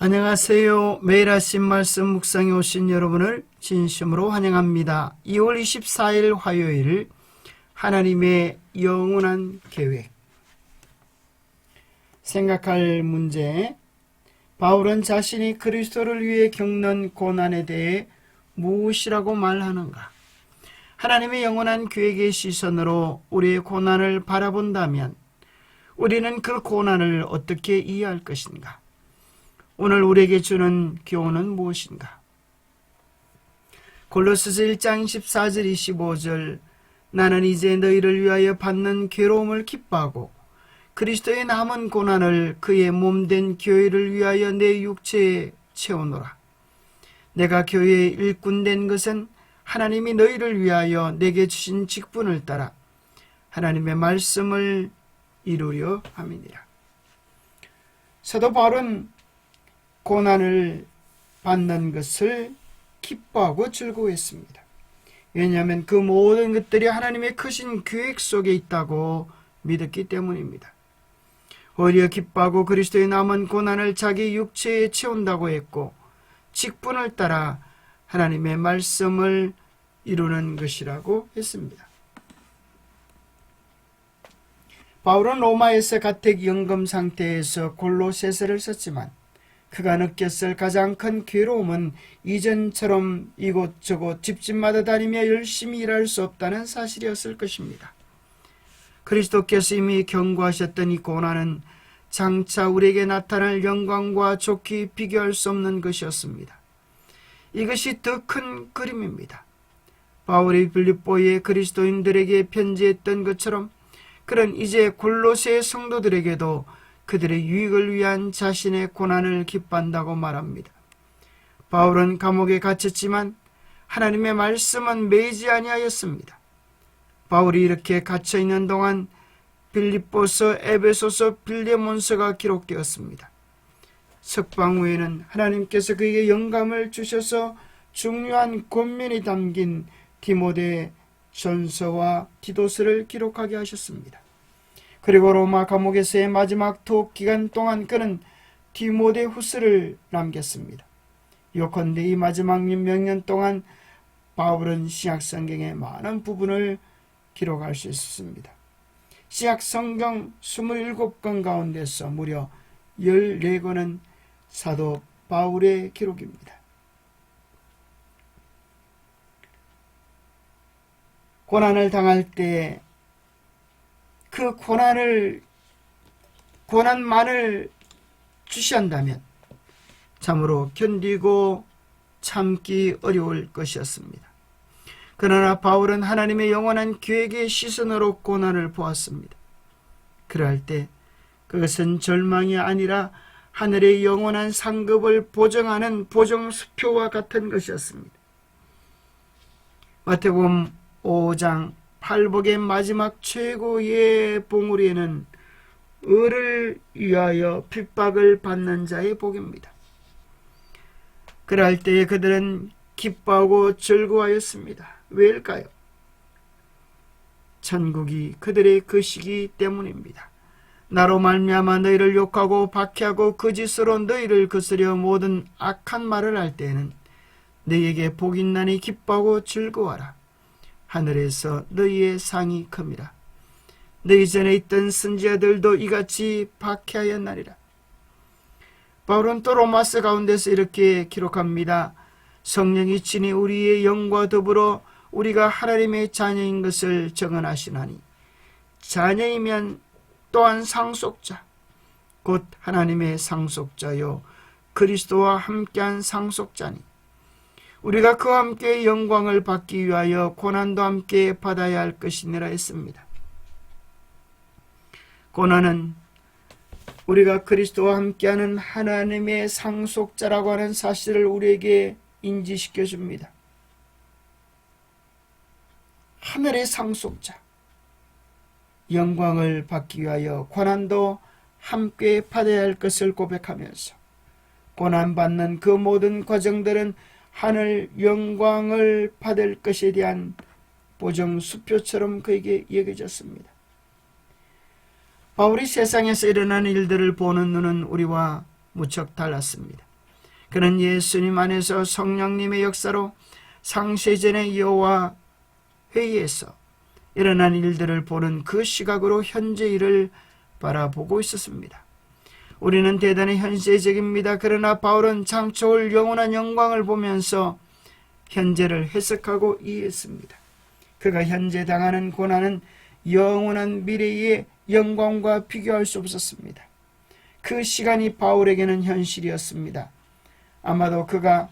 안녕하세요. 매일 아침 말씀 묵상에 오신 여러분을 진심으로 환영합니다. 2월 24일 화요일 하나님의 영원한 계획. 생각할 문제. 바울은 자신이 그리스도를 위해 겪는 고난에 대해 무엇이라고 말하는가? 하나님의 영원한 계획의 시선으로 우리의 고난을 바라본다면 우리는 그 고난을 어떻게 이해할 것인가? 오늘 우리에게 주는 교훈은 무엇인가? 골로새서 1장 14절 25절 나는 이제 너희를 위하여 받는 괴로움을 기뻐하고 그리스도의 남은 고난을 그의 몸된 교회를 위하여 내 육체에 채우노라. 내가 교회의 일꾼 된 것은 하나님이 너희를 위하여 내게 주신 직분을 따라 하나님의 말씀을 이루려 함이니라. 사도 바울은 고난을 받는 것을 기뻐하고 즐거워했습니다. 왜냐하면 그 모든 것들이 하나님의 크신 계획 속에 있다고 믿었기 때문입니다. 오히려 기뻐하고 그리스도의 남은 고난을 자기 육체에 채운다고 했고 직분을 따라 하나님의 말씀을 이루는 것이라고 했습니다. 바울은 로마에서 가택 연금 상태에서 골로새서를 썼지만 그가 느꼈을 가장 큰 괴로움은 이전처럼 이곳저곳 집집마다 다니며 열심히 일할 수 없다는 사실이었을 것입니다. 그리스도께서 이미 경고하셨던 이 고난은 장차 우리에게 나타날 영광과 좋게 비교할 수 없는 것이었습니다. 이것이 더 큰 그림입니다. 바울이 빌립보의 그리스도인들에게 편지했던 것처럼 그는 이제 골로새 성도들에게도 그들의 유익을 위한 자신의 고난을 기뻐한다고 말합니다. 바울은 감옥에 갇혔지만 하나님의 말씀은 매이지 아니하였습니다. 바울이 이렇게 갇혀있는 동안 빌립보서, 에베소서, 빌레몬서가 기록되었습니다. 석방 후에는 하나님께서 그에게 영감을 주셔서 중요한 권면이 담긴 디모데 전서와 디도서를 기록하게 하셨습니다. 그리고 로마 감옥에서의 마지막 투옥 기간 동안 그는 디모데후서를 남겼습니다. 요컨대 이 마지막 몇 년 동안 바울은 신약성경의 많은 부분을 기록할 수 있었습니다. 신약성경 27권 가운데서 무려 14권은 사도 바울의 기록입니다. 고난을 당할 때 그 고난만을 주시한다면 참으로 견디고 참기 어려울 것이었습니다. 그러나 바울은 하나님의 영원한 계획의 시선으로 고난을 보았습니다. 그럴 때 그것은 절망이 아니라 하늘의 영원한 상급을 보정하는 보정수표와 같은 것이었습니다. 마태복음 5장 팔복의 마지막 최고의 봉우리에는 을을 위하여 핍박을 받는 자의 복입니다. 그럴 때에 그들은 기뻐하고 즐거워하였습니다. 왜일까요? 천국이 그들의 것이기 때문입니다. 나로 말미암아 너희를 욕하고 박해하고 거짓으로 너희를 거스려 모든 악한 말을 할 때에는 너희에게 복이 있나니 기뻐하고 즐거워하라. 하늘에서 너희의 상이 큽니다. 너희 전에 있던 선지자들도 이같이 박해하였나리라. 바울은 또 로마서 가운데서 이렇게 기록합니다. 성령이 친히 우리의 영과 더불어 우리가 하나님의 자녀인 것을 증언하시나니 자녀이면 또한 상속자 곧 하나님의 상속자요 그리스도와 함께한 상속자니 우리가 그와 함께 영광을 받기 위하여 고난도 함께 받아야 할 것이니라 했습니다. 고난은 우리가 그리스도와 함께하는 하나님의 상속자라고 하는 사실을 우리에게 인지시켜 줍니다. 하늘의 상속자, 영광을 받기 위하여 고난도 함께 받아야 할 것을 고백하면서 고난받는 그 모든 과정들은 하늘 영광을 받을 것에 대한 보정수표처럼 그에게 여겨졌습니다. 바울이 세상에서 일어나는 일들을 보는 눈은 우리와 무척 달랐습니다. 그는 예수님 안에서 성령님의 역사로 상세전의 여호와 회의에서 일어난 일들을 보는 그 시각으로 현재 일을 바라보고 있었습니다. 우리는 대단히 현세적입니다. 그러나 바울은 장차 올 영원한 영광을 보면서 현재를 해석하고 이해했습니다. 그가 현재 당하는 고난은 영원한 미래의 영광과 비교할 수 없었습니다. 그 시간이 바울에게는 현실이었습니다. 아마도 그가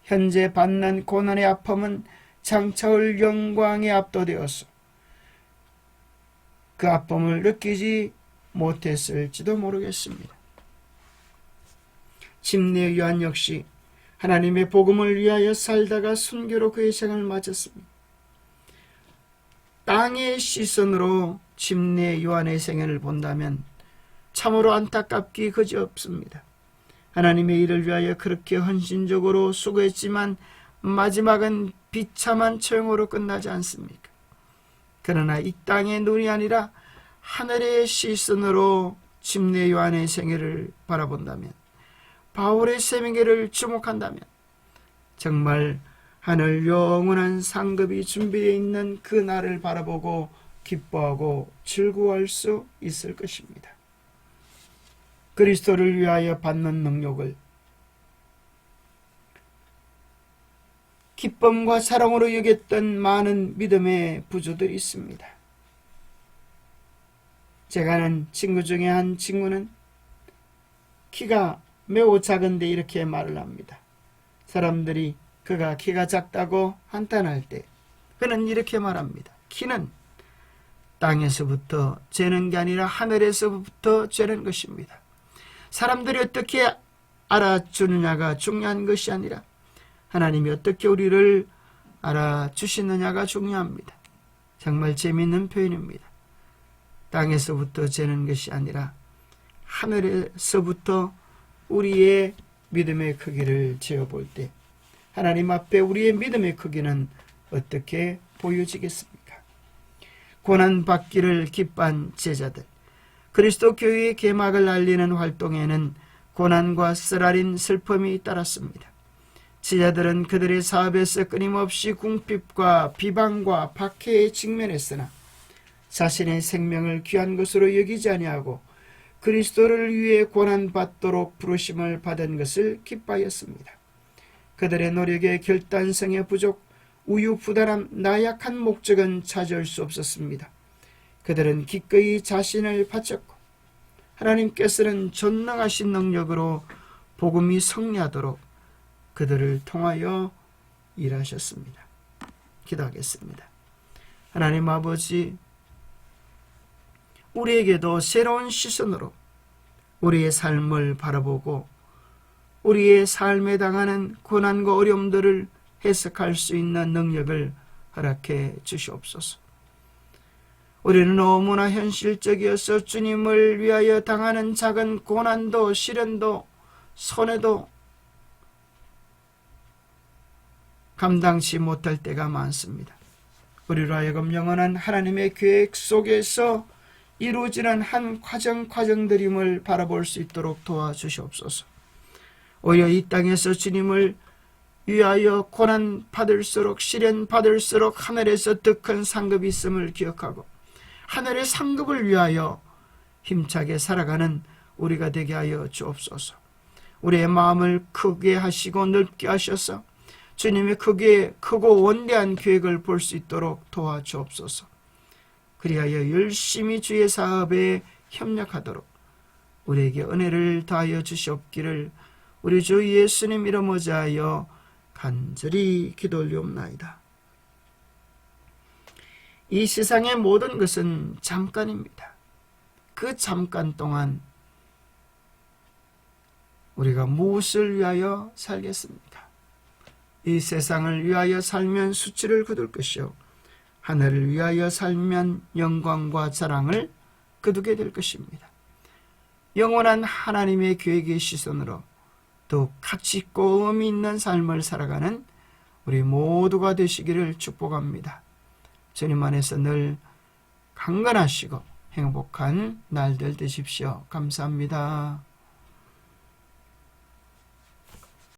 현재 받는 고난의 아픔은 장차 올 영광에 압도되어서 그 아픔을 느끼지 못했을지도 모르겠습니다. 침례 요한 역시 하나님의 복음을 위하여 살다가 순교로 그의 생을 마쳤습니다. 땅의 시선으로 침례 요한의 생애를 본다면 참으로 안타깝기 그지없습니다. 하나님의 일을 위하여 그렇게 헌신적으로 수고했지만 마지막은 비참한 처형으로 끝나지 않습니까? 그러나 이 땅의 눈이 아니라 하늘의 시선으로 침례 요한의 생애를 바라본다면, 바울의 생애를 주목한다면 정말 하늘 영원한 상급이 준비되어 있는 그 날을 바라보고 기뻐하고 즐거워할 수 있을 것입니다. 그리스도를 위하여 받는 능력을 기쁨과 사랑으로 여겼던 많은 믿음의 부조들이 있습니다. 제가 아는 친구 중에 한 친구는 키가 매우 작은데 이렇게 말을 합니다. 사람들이 그가 키가 작다고 한탄할 때 그는 이렇게 말합니다. 키는 땅에서부터 재는 게 아니라 하늘에서부터 재는 것입니다. 사람들이 어떻게 알아주느냐가 중요한 것이 아니라 하나님이 어떻게 우리를 알아주시느냐가 중요합니다. 정말 재미있는 표현입니다. 땅에서부터 재는 것이 아니라 하늘에서부터 우리의 믿음의 크기를 재어볼 때 하나님 앞에 우리의 믿음의 크기는 어떻게 보여지겠습니까? 고난받기를 기뻐한 제자들, 그리스도 교회의 개막을 알리는 활동에는 고난과 쓰라린 슬픔이 따랐습니다. 제자들은 그들의 사업에서 끊임없이 궁핍과 비방과 박해에 직면했으나 자신의 생명을 귀한 것으로 여기지 아니하고 그리스도를 위해 고난받도록 부르심을 받은 것을 기뻐하였습니다. 그들의 노력의 결단성의 부족, 우유부단함, 나약한 목적은 찾을 수 없었습니다. 그들은 기꺼이 자신을 바쳤고 하나님께서는 전능하신 능력으로 복음이 승리하도록 그들을 통하여 일하셨습니다. 기도하겠습니다. 하나님 아버지, 우리에게도 새로운 시선으로 우리의 삶을 바라보고 우리의 삶에 당하는 고난과 어려움들을 해석할 수 있는 능력을 허락해 주시옵소서. 우리는 너무나 현실적이어서 주님을 위하여 당하는 작은 고난도 시련도 손해도 감당치 못할 때가 많습니다. 우리로 하여금 영원한 하나님의 계획 속에서 이루어지는 한 과정들임을 바라볼 수 있도록 도와주시옵소서. 오히려 이 땅에서 주님을 위하여 고난 받을수록 시련 받을수록 하늘에서 더 큰 상급이 있음을 기억하고 하늘의 상급을 위하여 힘차게 살아가는 우리가 되게 하여 주옵소서. 우리의 마음을 크게 하시고 넓게 하셔서 주님의 크고 원대한 계획을 볼 수 있도록 도와주옵소서. 그리하여 열심히 주의 사업에 협력하도록 우리에게 은혜를 다하여 주시옵기를 우리 주 예수님 이름 의지하여 간절히 기도 올리옵나이다. 이 세상의 모든 것은 잠깐입니다. 그 잠깐 동안 우리가 무엇을 위하여 살겠습니까? 이 세상을 위하여 살면 수치를 거둘 것이요 하늘을 위하여 살면 영광과 자랑을 거두게 될 것입니다. 영원한 하나님의 계획의 시선으로 더욱 가치 있고 의미 있는 삶을 살아가는 우리 모두가 되시기를 축복합니다. 주님 안에서 늘 강건하시고 행복한 날들 되십시오. 감사합니다.